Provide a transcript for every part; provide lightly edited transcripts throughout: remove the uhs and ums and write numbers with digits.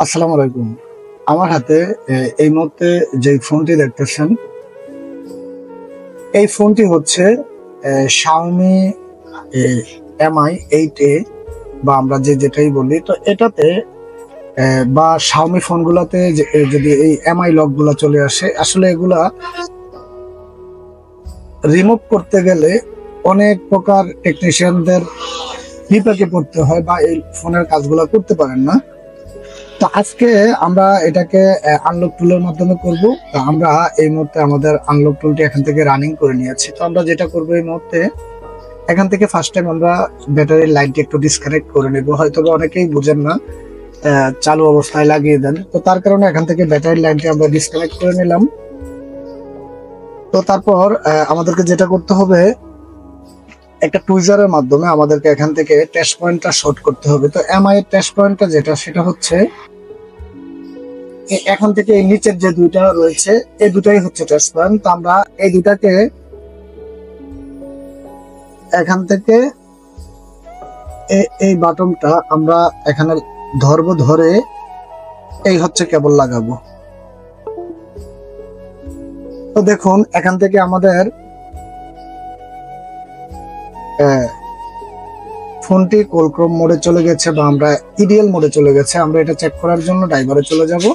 আসসালামু আলাইকুম। আমার হাতে এই মুহূর্তে যে ফোনটি দেখতেছেন, এই ফোনটি হচ্ছে Xiaomi Mi 8A বা আমরা যেটাই বলি। তো এটাতে বা Xiaomi ফোনগুলোতে যদি এই Mi লক গুলা চলে আসে, আসলে এগুলা রিমুভ করতে গেলে অনেক প্রকার টেকনিশিয়ানদের বিপাকে পড়তে হয় বা এই ফোনের কাজগুলো করতে পারেন না। তো আজকে আমরা এটাকে আনলক টুলের মাধ্যমে করব। তো আমরা এই মুহূর্তে আমাদের আনলক টুলটি এখান থেকে রানিং করে নিয়েছি। তো আমরা যেটা করব এই মুহূর্তে এখান থেকে ফার্স্ট টাইম আমরা ব্যাটারির লাইনটি একটু ডিসকানেক্ট করে নেব। হয়তো অনেকেই বুঝেন না, চালু অবস্থায় লাগিয়ে দেন। তো তার কারণে এখান থেকে ব্যাটারির লাইনটি আমরা ডিসকানেক্ট করে নিলাম। তো তারপর আমাদেরকে যেটা করতে হবে, একটা টুইজারের মাধ্যমে আমাদেরকে এখান থেকে টেস্ট পয়েন্টটা শর্ট করতে হবে। তো এমআই এর টেস্ট পয়েন্টটা সেটা হচ্ছে এখন থেকে এই নিচের যে দুইটা রয়েছে এই দুটাই হচ্ছে টেস্ট পয়েন্ট। তো আমরা এই দুটাকে এখান থেকে এই বাটনটা আমরা এখানে ধরবো, ধরে এই হচ্ছে কেবল লাগাবো। তো দেখুন এখান থেকে আমাদের ফোনটি কোলক্রোম মোডে চলে গেছে বা আমরা ইডিএল মোডে চলে গেছে। আমরা এটা চেক করার জন্য ড্রাইভারে চলে যাব।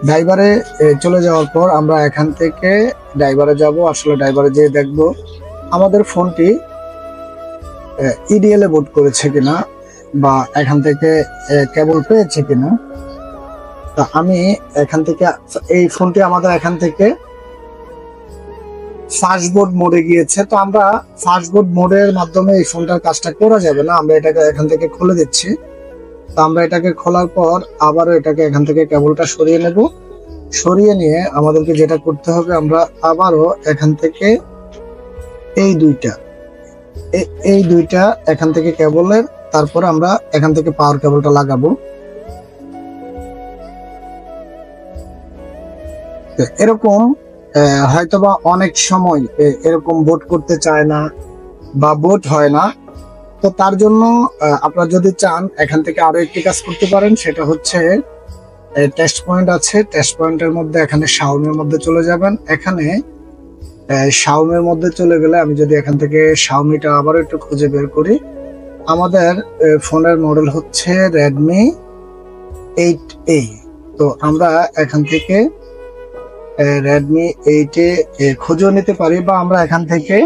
ড্রাইভারে চলে যাওয়ার পর আমরা এখান থেকে ড্রাইভারে যাব। আসলে ড্রাইভারে যেয়ে দেখব আমাদের ফোনটি ইডিএল এ বুট করেছে কিনা বা এখান থেকে কেবল পেয়েছে কিনা। তা আমি এখান থেকে এই ফোনটি আমাদের এখান থেকে ফাস্টবোর্ড মোডে গিয়েছে। তো আমরা ফাস্টবোর্ড মোডের মাধ্যমে এই ফোনটার কাজটা করা যাবে না। আমরা এটাকে এখান থেকে খুলে দিচ্ছি। তো আমরা এটাকে খোলার পর আবারও এটাকে এখান থেকে কেবলটা সরিয়ে নেব। সরিয়ে নিয়ে আমাদেরকে যেটা করতে হবে, আমরা আবারও এখান থেকে এই দুইটা এখান থেকে কেবলের, তারপর আমরা এখান থেকে পাওয়ার কেবলটা লাগাবো। এরকম হয়তোবা অনেক সময় এরকম বোট করতে চায় না বা বোট হয় না। তো তার জন্য আপনারা যদি চান এখান থেকে আরো একটি কাজ করতে পারেন, সেটা হচ্ছে টেস্ট পয়েন্ট আছে। টেস্ট পয়েন্টের মধ্যে এখানে Xiaomi-র মধ্যে চলে যাবেন। এখানে Xiaomi-র মধ্যে চলে গেলে আমি যদি এখান থেকে Xiaomi-টা আবার একটু খুঁজে বের করি, আমাদের ফোনের মডেল হচ্ছে Redmi 8A। তো আমরা এখান থেকে Redmi 8A খুঁজেও নিতে পারি বা আমরা এখান থেকে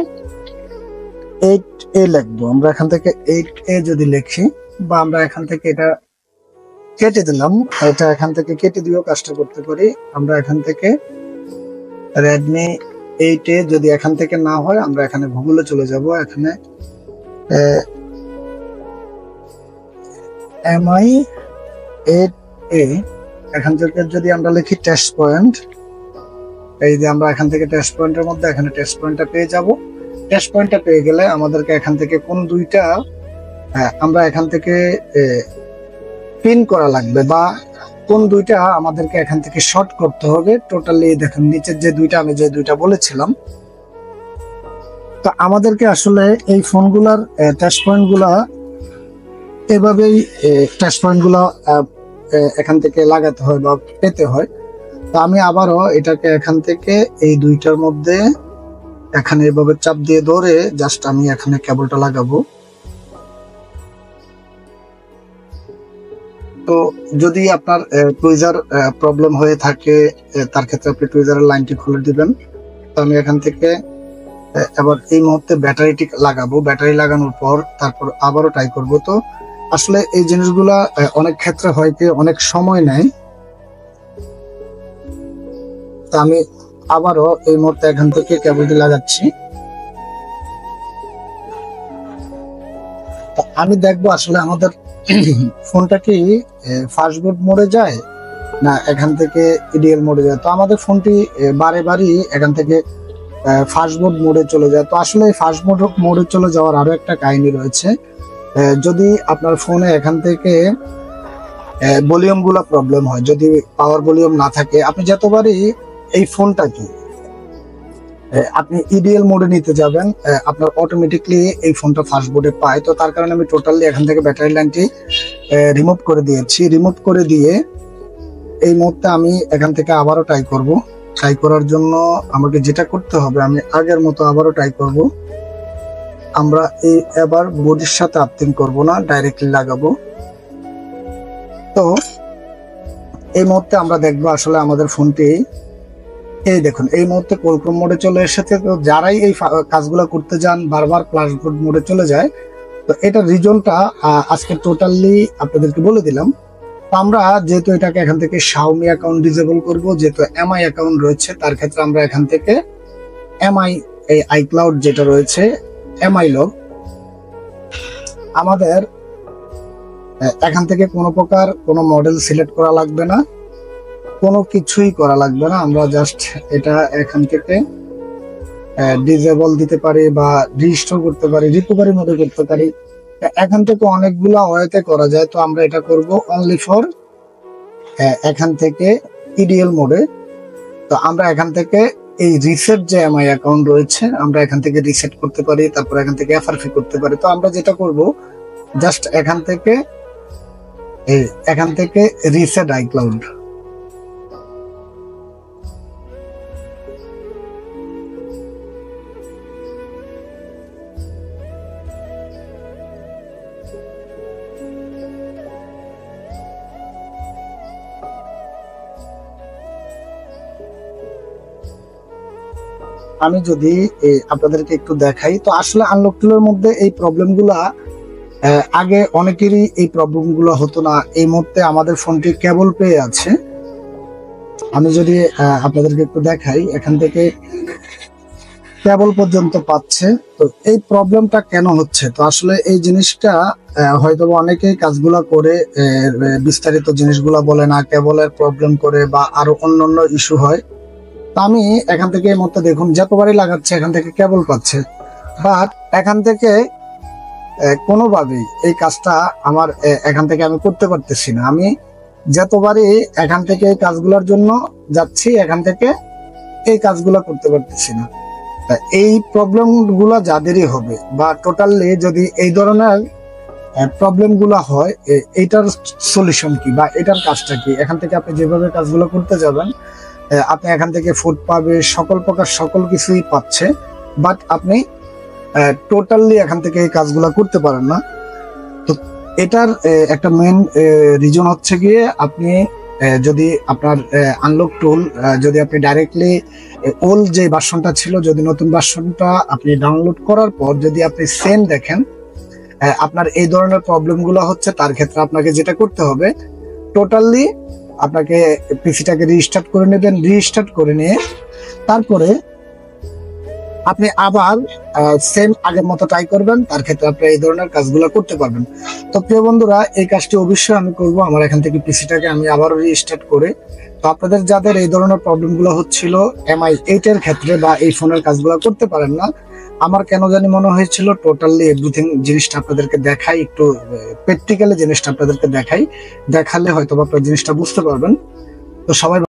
8A লিখবো। আমরা এখান থেকে 8A যদি লিখি বা আমরা এখান থেকে এটা কেটে দিলাম, এটা এখান থেকে কেটে দিয়েও কাজটা করতে পারি। আমরা এখান থেকে Redmi 8A যদি এখান থেকে না হয়, আমরা এখানে গুগলে চলে যাব। এখানে Mi 8A এখান থেকে যদি আমরা লিখি টেস্ট পয়েন্ট, এই যে আমরা এখান থেকে টেস্ট পয়েন্টের মধ্যে এখানে টেস্ট পয়েন্টটা পেয়ে যাব। টেস্ট পয়েন্টটা পেয়ে গেলে আমাদেরকে এখান থেকে কোন দুইটা আমরা এখান থেকে পিন করা লাগবে বা কোন দুইটা আমাদেরকে এখান থেকে শর্ট করতে হবে। টোটালি দেখুন নিচের যে দুইটা আমি যে দুইটা বলেছিলাম। তো আমাদেরকে আসলে এই ফোনগুলার টেস্ট পয়েন্টগুলা এভাবেই টেস্ট পয়েন্টগুলা এখান থেকে লাগাতে হয় বা পেতে হয়। তো আমি আবারও এটাকে এখান থেকে এই দুইটার মধ্যে এখানে এভাবে চাপ দিয়ে ধরে জাস্ট আমি এখানে কেবলটা লাগাবো। তো যদি আপনার টুইজার প্রবলেম হয়ে থাকে, তার ক্ষেত্রে আপনি টুইজারের লাইনটি খুলে দিবেন। তো আমি এখান থেকে এবার এই মুহূর্তে ব্যাটারিটি লাগাবো। ব্যাটারি লাগানোর পর তারপর আবারও ট্রাই করব। তো আসলে এই জিনিসগুলা অনেক ক্ষেত্রে হয় কি অনেক সময় নেয়। তো আমি আবারও এই মুহূর্তে এখান থেকে কেবলটি লাগাচ্ছি। আমি দেখবো আসলে আমাদের ফোনটা কি ফাস্টবোর্ড মোডে যায় না এখান থেকে ইডিএল মোডে যায়। তো আমাদের ফোনটি বারে এখান থেকে ফাস্টবোর্ড মোডে চলে যায়। তো আসলে ফাস্টবোর্ড মোডে চলে যাওয়ার আরো একটা কাহিনী রয়েছে। যদি আপনার ফোনে এখান থেকে ভলিউম গুলা প্রবলেম হয়, যদি পাওয়ার ভলিউম না থাকে, আপনি যতবারই এই ফোনটাকে আপনি ইডিএল মোডে নিতে যাবেন, আপনার অটোমেটিকলি এই ফোনটা ফাস্টবোর্ডে পায়। তো তার কারণে আমি টোটালি এখান থেকে ব্যাটারি লাইনটি রিমুভ করে দিয়েছি। রিমুভ করে দিয়ে এই মুহূর্তে আমি এখান থেকে আবারও ট্রাই করব। ট্রাই করার জন্য আমাকে যেটা করতে হবে, আমি আগের মতো আবারও ট্রাই করব। আমরা এবার বডির সাথে আর্থিং করব না, ডাইরেক্টলি লাগাবো। তো এই মুহূর্তে আমরা দেখবো আসলে আমাদের ফোনটি, এই দেখুন এই মুহূর্তে কোলক্রোম মোডে চলে এসেছে। তো যারাই এই কাজগুলো করতে যান বারবার ফ্লাশ মোডে চলে যায়, তো এটার রিজনটা আজকে টোটালি আপনাদেরকে বলে দিলাম। তো আমরা যেহেতু এটাকে এখান থেকে Xiaomi অ্যাকাউন্ট ডিসেবল করব, যেহেতু এমআই অ্যাকাউন্ট রয়েছে, তার ক্ষেত্রে আমরা এখান থেকে এমআই এই আইক্লাউড যেটা রয়েছে এমআই লগ, আমাদের এখান থেকে কোনো প্রকার কোনো মডেল সিলেক্ট করা লাগবে না, কোনো কিছুই করা লাগবে না। আমরা জাস্ট এটা এখান থেকে ডিসেবল দিতে পারি বা রিস্টোর করতে পারি, রিকভারি মোডে করতে পারি। এখান থেকে অনেকগুলো ওয়েতে করা যায়। তো আমরা এটা করব অনলি ফর এখান থেকে ইডিএল মোডে। তো আমরা এখান থেকে এই রিসেট যে এমআই অ্যাকাউন্ট রয়েছে আমরা এখান থেকে রিসেট করতে পারি, তারপর এখান থেকে এফআরপি করতে পারি। তো আমরা যেটা করব জাস্ট এখান থেকে রিসেট আইক্লাউড, আমি যদি আপনাদেরকে একটু দেখাই, তো আসলে আনলক টুলের মধ্যে এই প্রবলেমগুলা আগে অনেকেরই এই প্রবলেমগুলো হতো না। এই মুহূর্তে আমাদের ফোনটি কেবল পেয়ে আছে। আমি যদি আপনাদেরকে একটু দেখাই, এখান থেকে কেবল পর্যন্ত পাচ্ছে। তো এই প্রবলেমটা কেন হচ্ছে? তো আসলে এই জিনিসটা হয়তো অনেকেই কাজগুলো করে বিস্তারিত জিনিসগুলো বলে না, কেবলের প্রবলেম করে বা আরো অন্যান্য ইস্যু হয়। তো আমি এখান থেকে এই মধ্যে দেখুন যতবারই লাগাচ্ছে এখান থেকে কেবল পাচ্ছে, বাট এখান থেকে কোনোভাবেই এই কাজটা আমার এখান থেকে আমি করতে পারতেছি না। আমি যতবারই এখান থেকে এই কাজগুলোর জন্য যাচ্ছি এখান থেকে এই কাজগুলো করতে পারতেছি না। এই প্রবলেম গুলা যাদেরই হবে বা টোটালি যদি এই ধরনের প্রবলেম গুলা হয়, এইটার সলিউশন কি বা এটার কাজটা কি? এখান থেকে আপনি যেভাবে কাজগুলো করতে যাবেন আপনি এখান থেকে ফুড পাবে, সকল প্রকার সকল কিছুই পাচ্ছে, বাট আপনি টোটালি এখান থেকে এই কাজগুলো করতে পারেন না। তো এটার একটা মেন রিজন হচ্ছে গিয়ে আপনি যদি আপনার আনলক টুল যদি আপনি ডাইরেক্টলি ওল্ড যে ভার্সনটা ছিল, যদি নতুন ভার্সনটা আপনি ডাউনলোড করার পর যদি আপনি সেম দেখেন আপনার এই ধরনের প্রবলেমগুলো হচ্ছে, তার ক্ষেত্রে আপনাকে যেটা করতে হবে টোটালি আপনাকে পিসিটাকে রিস্টার্ট করে নেবেন। রিস্টার্ট করে নিয়ে তারপরে আপনি আবার সেম আগের মতো ট্রাই করবেন, তার ক্ষেত্রে আপনি এই ধরনের কাজগুলো করতে পারবেন। তো প্রিয় বন্ধুরা, এই কাজটি অবশ্যই আমি করব। আমার এখান থেকে পিসিটাকে আমি আবার রিস্টার্ট করে, তো আপনাদের যাদের এই ধরনের প্রবলেমগুলো হচ্ছিল এমআই 8 এর ক্ষেত্রে বা এই ফোনের কাজগুলো করতে পারেন না, আমার কেন জানি মনে হয়েছিল টোটালি এভরিথিং জিনিসটা আপনাদেরকে দেখাই, একটু প্র্যাকটিক্যালি জিনিসটা আপনাদেরকে দেখাই, দেখালে হয়তো আপনারা জিনিসটা বুঝতে পারবেন। তো সবাই